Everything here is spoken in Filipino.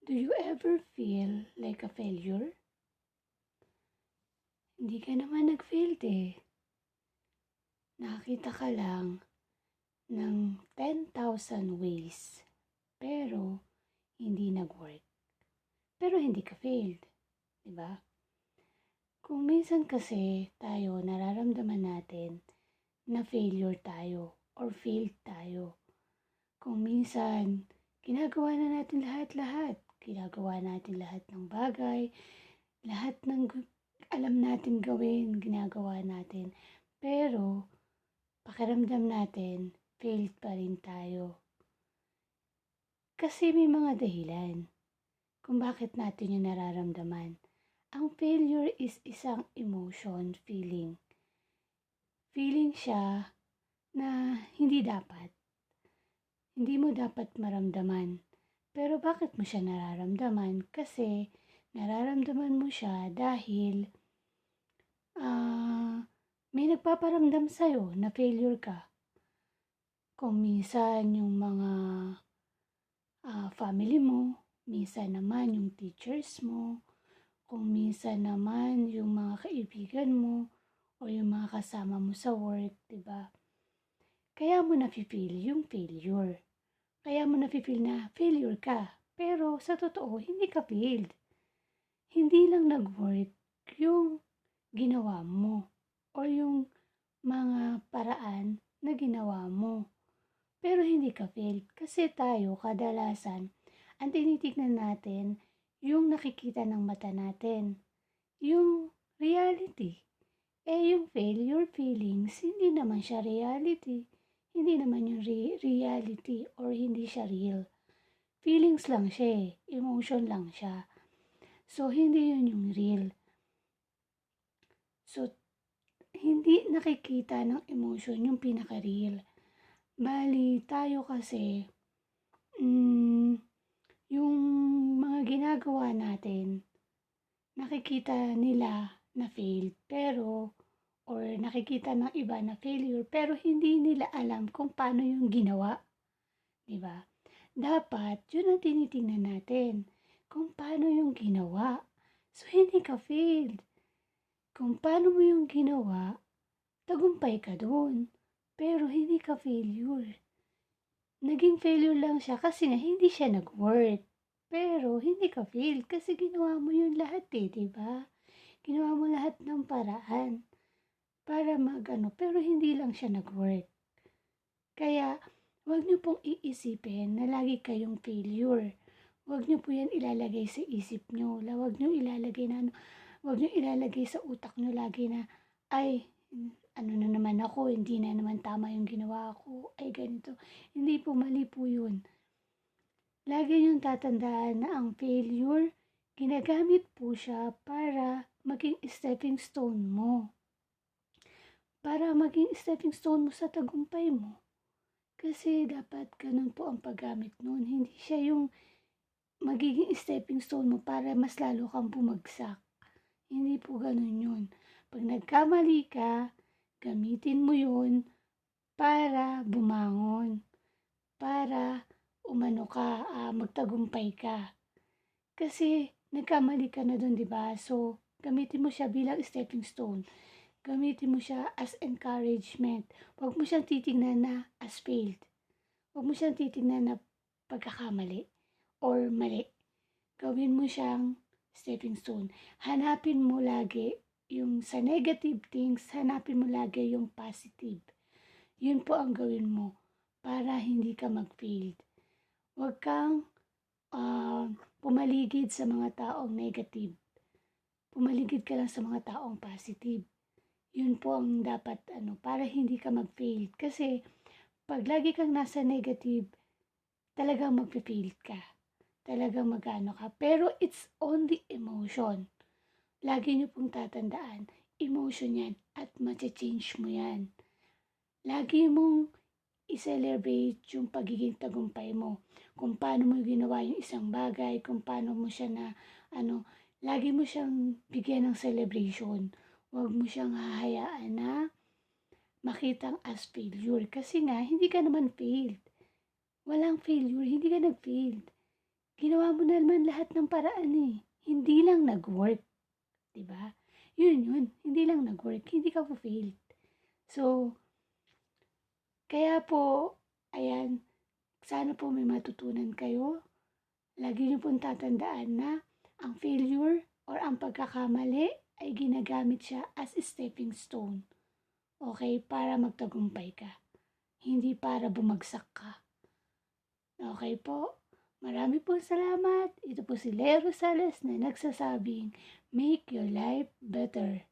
Do you ever feel like a failure? Hindi ka naman nag-failed eh. Nakakita ka lang ng 10,000 ways, pero hindi nag-work. Pero hindi ka failed, di ba? Kung minsan kasi tayo nararamdaman natin na failure tayo or failed tayo. Kung minsan ginagawa na natin lahat-lahat. Ginagawa natin lahat ng bagay, lahat ng alam natin gawin, ginagawa natin. Pero pakiramdam natin, failed pa rin tayo. Kasi may mga dahilan kung bakit natin yung nararamdaman. Ang failure is isang emotion, feeling. Feeling siya na hindi dapat. Hindi mo dapat maramdaman. Pero bakit mo siya nararamdaman? Kasi nararamdaman mo siya dahil may nagpaparamdam sa'yo na failure ka. Kung minsan yung mga family mo, minsan naman yung teachers mo, kung minsan naman yung mga kaibigan mo, o yung mga kasama mo sa work, diba? Kaya mo nafe-feel yung failure. Kaya mo nafe-feel na failure ka. Pero sa totoo, hindi ka failed. Hindi lang nag-work yung ginawa mo o yung mga paraan na ginawa mo. Pero hindi ka failed kasi tayo kadalasan ang tinitignan natin yung nakikita ng mata natin. Yung reality. Yung failure feelings, hindi naman siya reality. Hindi naman yung reality or hindi siya real. Feelings lang siya eh. Emotion lang siya. So, hindi yun yung real. So, hindi nakikita ng emotion yung pinaka-real. Bali, tayo kasi, yung mga ginagawa natin, nakikita nila na failed, pero, or nakikita ng iba na failure, pero hindi nila alam kung paano yung ginawa. Diba? Dapat, yun ang tinitingnan natin. Kung paano yung ginawa. So, hindi ka failed. Kung paano mo yung ginawa, tagumpay ka doon. Pero hindi ka failure. Naging failure lang siya kasi nga hindi siya nag-work. Pero hindi ka failed kasi ginawa mo yun lahat eh, diba? Ginawa mo lahat ng paraan para magano, pero hindi lang siya nag-work. Kaya, huwag niyo pong iisipin na lagi kayong failure. Huwag niyo po yan ilalagay sa isip niyo. Huwag niyo ilalagay na huwag niyo ilalagay sa utak niyo lagi na, ay, ano na naman ako, hindi na naman tama yung ginawa ko, ay ganito. Hindi po, mali po yun. Lagi niyong tatandaan na ang failure, ginagamit po siya para maging stepping stone mo. Para maging stepping stone mo sa tagumpay mo. Kasi dapat ganun po ang paggamit nun. Hindi siya yung magiging stepping stone mo para mas lalo kang bumagsak. Hindi po ganun yun. Pag nagkamali ka, gamitin mo yun para bumangon. Para umano ka, magtagumpay ka. Kasi nagkamali ka na dun, di ba? So, gamitin mo siya bilang stepping stone. Gamitin mo siya as encouragement. Huwag mo siyang titingnan na as failed. Huwag mo siyang titingnan na pagkakamali or mali. Gawin mo siyang stepping stone. Hanapin mo lagi yung sa negative things, hanapin mo lagi yung positive. Yun po ang gawin mo para hindi ka mag-failed. Huwag kang pumaligid sa mga taong negative. Pumaligid ka lang sa mga taong positive. Yun po ang dapat para hindi ka mag-fail. Kasi pag lagi kang nasa negative, talagang mag-fail ka. Talagang magano ka. Pero it's only emotion. Lagi niyo pong tatandaan, emotion yan at ma-change mo yan. Lagi mong i-celebrate yung pagiging tagumpay mo. Kung paano mo ginawa yung isang bagay, kung paano mo siya na, lagi mo siyang bigyan ng celebration. Huwag mo siyang hahayaan na makitang as failure. Kasi nga, hindi ka naman failed. Walang failure, hindi ka nag-failed. Ginawa mo naman lahat ng paraan eh. Hindi lang nag-work. Diba? Yun. Hindi lang nag-work. Hindi ka failed. So, kaya po, ayan, sana po may matutunan kayo. Lagi niyo pong tatandaan na ang failure or ang pagkakamali ay ginagamit siya as a stepping stone. Okay? Para magtagumpay ka. Hindi para bumagsak ka. Okay po? Marami po salamat. Ito po si Lea Rosales na nagsasabing, make your life better.